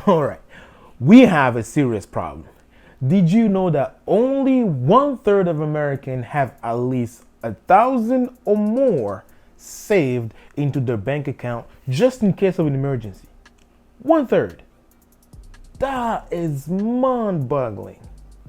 All right, we have a serious problem. Did you know that only 1/3 of Americans have at least 1,000 or more saved into their bank account just in case of an emergency? 1/3. That is mind-boggling.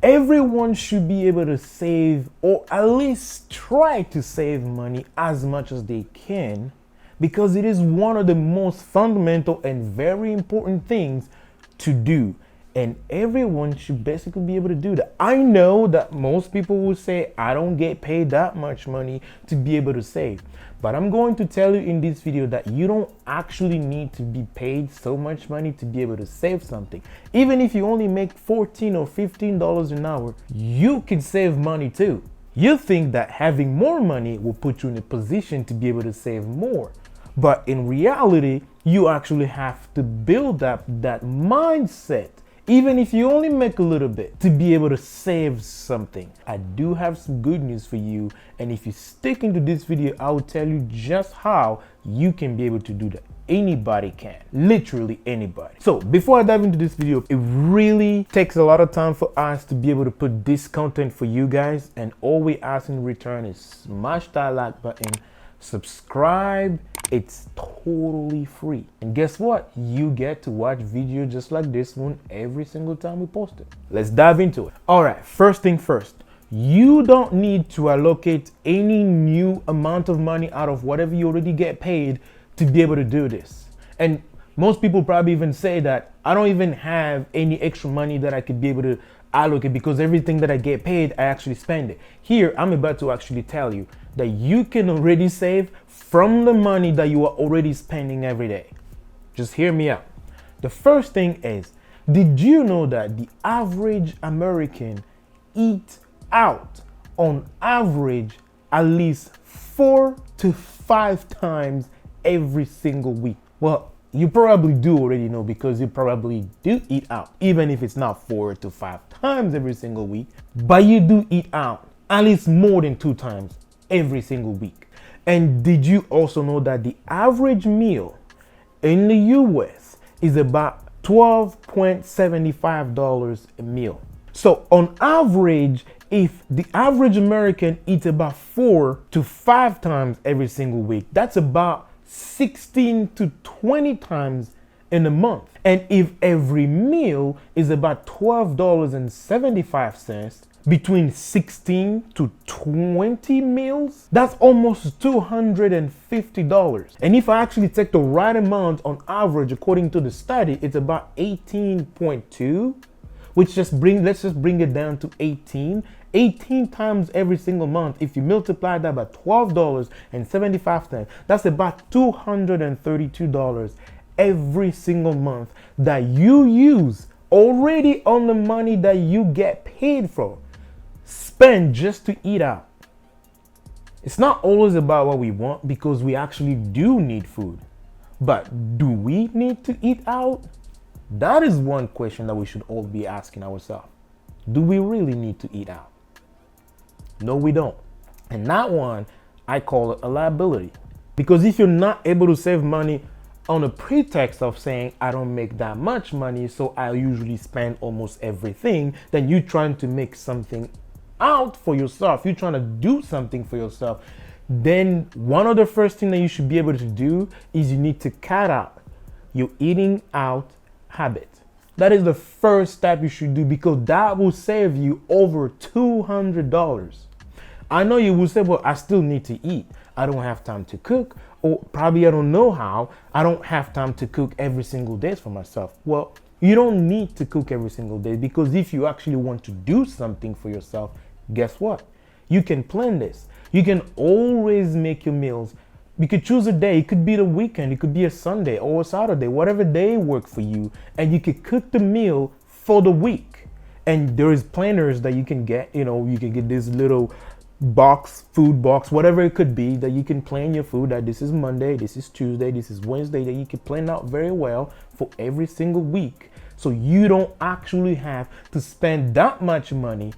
Everyone should be able to save, or at least try to save money as much as they can, because it is one of the most fundamental and very important things to do. And everyone should basically be able to do that. I know that most people will say, I don't get paid that much money to be able to save. But I'm going to tell you in this video that you don't actually need to be paid so much money to be able to save something. Even if you only make $14 or $15 an hour, you can save money too. You think that having more money will put you in a position to be able to save more. But in reality, you actually have to build up that mindset, even if you only make a little bit, to be able to save something. I do have some good news for you, and if you stick into this video, I will tell you just how you can be able to do that. Anybody can, literally anybody. So before I dive into this video, it really takes a lot of time for us to be able to put this content for you guys, and all we ask in return is smash that like button, subscribe. It's totally free. And guess what? You get to watch videos just like this one every single time we post it. Let's dive into it. All right, first thing first, you don't need to allocate any new amount of money out of whatever you already get paid to be able to do this. And most people probably even say that I don't even have any extra money that I could be able to allocate because everything that I get paid, I actually spend it. Here, I'm about to actually tell you that you can already save from the money that you are already spending every day. Just hear me out. The first thing is, did you know that the average American eat out on average at least 4 to 5 times every single week? Well, you probably do already know because you probably do eat out, even if it's not 4 to 5 times every single week, but you do eat out at least more than 2 times every single week. And did you also know that the average meal in the US is about $12.75 a meal? So on average, if the average American eats about 4 to 5 times every single week, that's about 16 to 20 times in a month. And if every meal is about $12.75, between 16 to 20 meals, that's almost $250. And if I actually take the right amount on average, according to the study, it's about 18.2, which let's just bring it down to 18 times every single month. If you multiply that by $12.75, that's about $232 every single month that you use already on the money that you get paid for. Spend just to eat out. It's not always about what we want, because we actually do need food. But do we need to eat out? That is one question that we should all be asking ourselves. Do we really need to eat out? No, we don't. And that one, I call it a liability. Because if you're not able to save money on a pretext of saying, I don't make that much money, so I usually spend almost everything, then you're trying to make something out for yourself, you're trying to do something for yourself, then one of the first things that you should be able to do is you need to cut out your eating out habit. That is the first step you should do, because that will save you over $200. I know you will say, well, I still need to eat. I don't have time to cook, or probably I don't know how. I don't have time to cook every single day for myself. Well, you don't need to cook every single day, because if you actually want to do something for yourself, guess what? You can plan this. You can always make your meals. You could choose a day. It could be the weekend. It could be a Sunday or a Saturday, whatever day works for you. And you could cook the meal for the week. And there is planners that you can get. You know, you can get this little box, food box, whatever it could be, that you can plan your food, that this is Monday, this is Tuesday, this is Wednesday, that you can plan out very well for every single week. So you don't actually have to spend that much money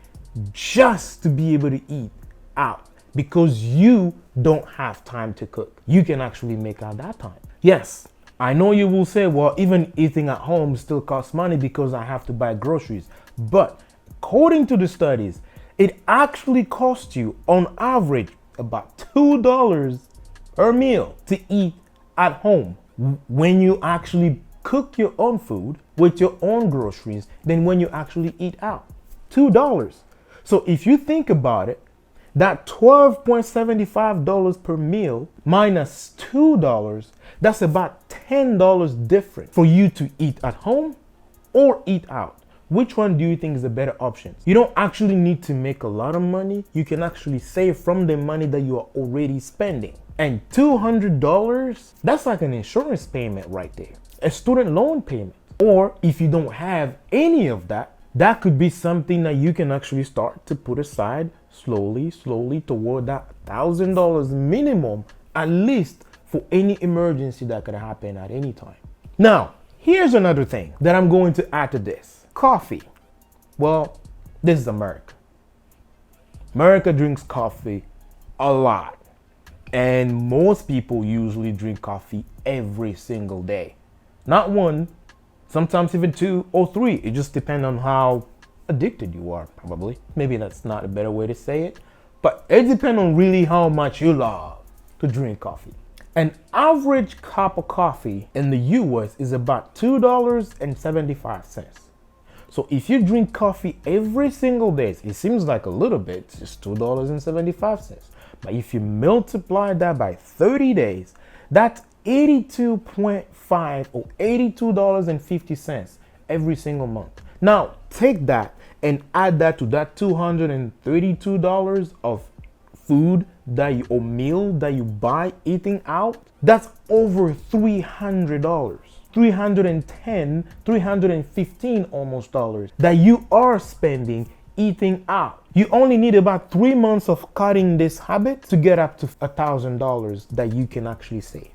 just to be able to eat out, because you don't have time to cook. You can actually make out that time. Yes, I know you will say, well, even eating at home still costs money because I have to buy groceries. But according to the studies, it actually costs you on average about $2 per meal to eat at home when you actually cook your own food with your own groceries than when you actually eat out. $2. So if you think about it, that $12.75 per meal minus $2, that's about $10 different for you to eat at home or eat out. Which one do you think is a better option? You don't actually need to make a lot of money. You can actually save from the money that you are already spending. And $200, that's like an insurance payment right there, a student loan payment. Or if you don't have any of that, that could be something that you can actually start to put aside slowly toward that $1,000 minimum, at least for any emergency that could happen at any time. Now, here's another thing that I'm going to add to this. Coffee. Well, this is America. America drinks coffee a lot. And most people usually drink coffee every single day. Not one, sometimes even 2 or 3. It just depends on how addicted you are, probably. Maybe that's not a better way to say it. But it depends on really how much you love to drink coffee. An average cup of coffee in the US is about $2.75. So if you drink coffee every single day, it seems like a little bit, it's just $2.75. But if you multiply that by 30 days, that's 82.5 or $82.50 every single month. Now take that and add that to that $232 of food that you or meal that you buy eating out. That's over $300. $310, $315 almost dollars that you are spending eating out. You only need about 3 months of cutting this habit to get up to $1,000 that you can actually save.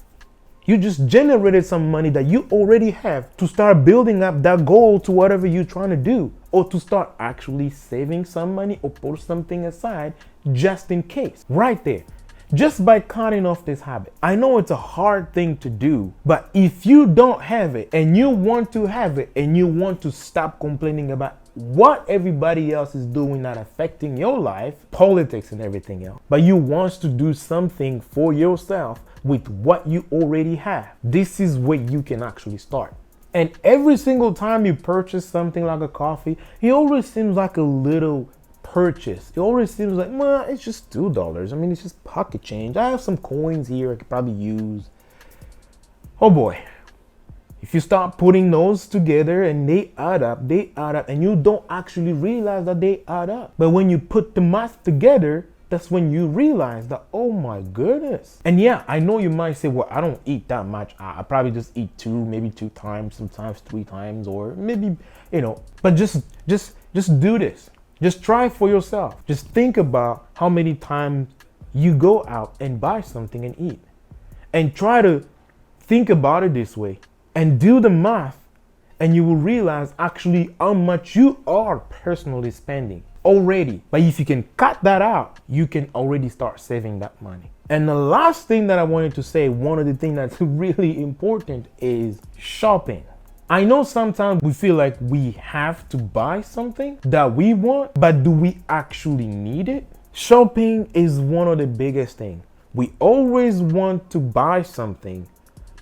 You just generated some money that you already have to start building up that goal to whatever you're trying to do, or to start actually saving some money or put something aside just in case. Right there. Just by cutting off this habit. I know it's a hard thing to do, but if you don't have it and you want to have it and you want to stop complaining about what everybody else is doing not affecting your life, politics and everything else, but you want to do something for yourself with what you already have, this is where you can actually start. And every single time you purchase something like a coffee, it always seems like a little purchase. It always seems like, well, it's just $2. I mean, it's just pocket change. I have some coins here I could probably use. Oh boy. If you start putting those together and they add up, and you don't actually realize that they add up. But when you put the math together, that's when you realize that, oh my goodness. And yeah, I know you might say, well, I don't eat that much. I probably just eat maybe 2 times, sometimes 3 times, or maybe, but just do this. Just try for yourself. Just think about how many times you go out and buy something and eat. And try to think about it this way and do the math, and you will realize actually how much you are personally spending already. But if you can cut that out, you can already start saving that money. And the last thing that I wanted to say, one of the things that's really important is shopping. I know sometimes we feel like we have to buy something that we want, but do we actually need it? Shopping is one of the biggest things. We always want to buy something,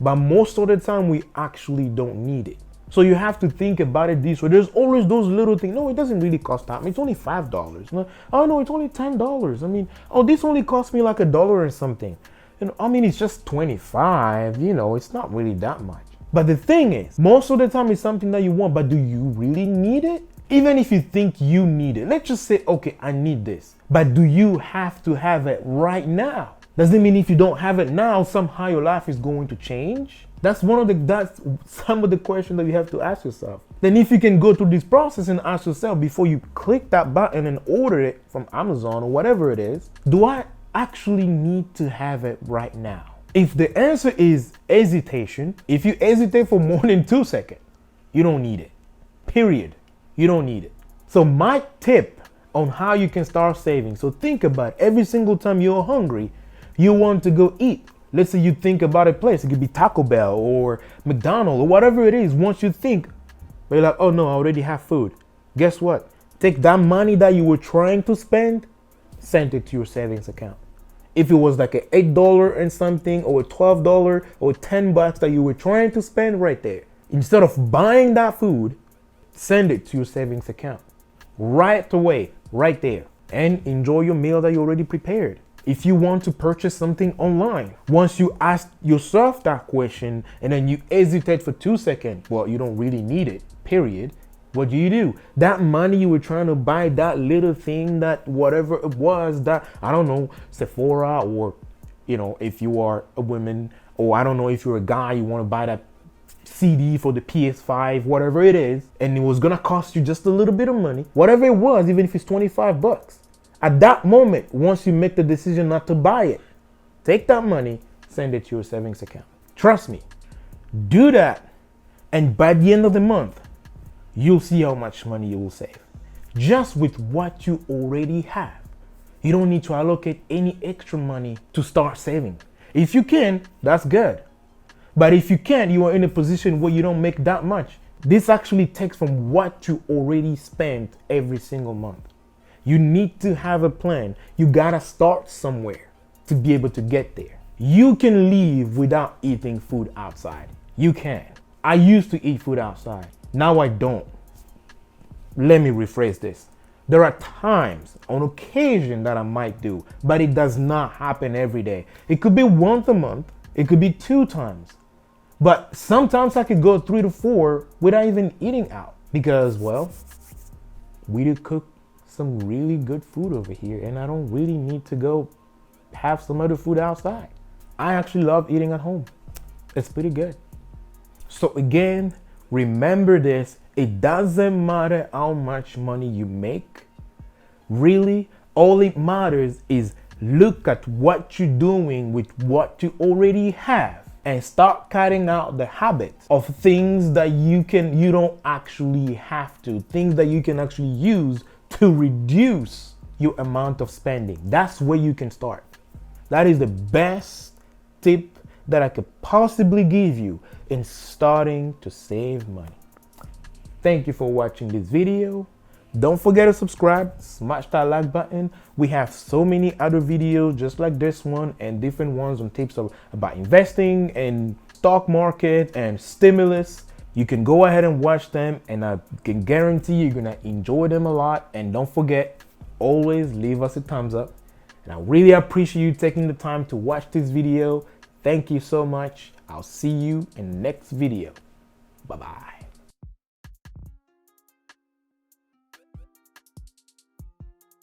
but most of the time we actually don't need it. So you have to think about it this way. There's always those little things. No, it doesn't really cost that much. It's only $5. No, oh no, it's only $10. I mean, oh, this only cost me like $1 or something. I mean, it's just 25. It's not really that much. But the thing is, most of the time it's something that you want, but do you really need it? Even if you think you need it, let's just say, okay, I need this. But do you have to have it right now? Does it mean if you don't have it now, somehow your life is going to change? That's some of the questions that you have to ask yourself. Then if you can go through this process and ask yourself before you click that button and order it from Amazon or whatever it is, do I actually need to have it right now? If the answer is hesitation, if you hesitate for more than 2 seconds, you don't need it. Period. You don't need it. So my tip on how you can start saving. So think about every single time you're hungry, you want to go eat. Let's say you think about a place. It could be Taco Bell or McDonald's or whatever it is. Once you think, but you're like, oh no, I already have food. Guess what? Take that money that you were trying to spend, send it to your savings account. If it was like a $8 and something, or a $12 or $10 that you were trying to spend, right there, instead of buying that food, send it to your savings account right away, right there, and enjoy your meal that you already prepared. If you want to purchase something online, once you ask yourself that question and then you hesitate for 2 seconds, well, you don't really need it, period. What do? That money you were trying to buy that little thing, that whatever it was, that, I don't know, Sephora, or, you know, if you are a woman, or I don't know, if you're a guy, you want to buy that CD for the PS5, whatever it is, and it was gonna cost you just a little bit of money, whatever it was, even if it's $25. At that moment, once you make the decision not to buy it, take that money, send it to your savings account. Trust me, do that, and by the end of the month, you'll see how much money you will save just with what you already have. You don't need to allocate any extra money to start saving. If you can, that's good. But if you can't, you are in a position where you don't make that much. This actually takes from what you already spend every single month. You need to have a plan. You gotta start somewhere to be able to get there. You can live without eating food outside. You can. I used to eat food outside. Now I don't. Let me rephrase this. There are times, on occasion, that I might do, but it does not happen every day. It could be once a month. It could be 2 times. But sometimes I could go 3 to 4 without even eating out because, well, we do cook some really good food over here and I don't really need to go have some other food outside. I actually love eating at home. It's pretty good. So again, remember this. It doesn't matter how much money you make. Really, all it matters is look at what you're doing with what you already have and start cutting out the habits of things that you don't actually have to, things that you can actually use to reduce your amount of spending. That's where you can start. That is the best tip that I could possibly give you in starting to save money. Thank you for watching this video. Don't forget to subscribe, smash that like button. We have so many other videos just like this one and different ones on tips about investing and stock market and stimulus. You can go ahead and watch them and I can guarantee you're gonna enjoy them a lot. And don't forget, always leave us a thumbs up. And I really appreciate you taking the time to watch this video. Thank you so much. I'll see you in the next video. Bye-bye.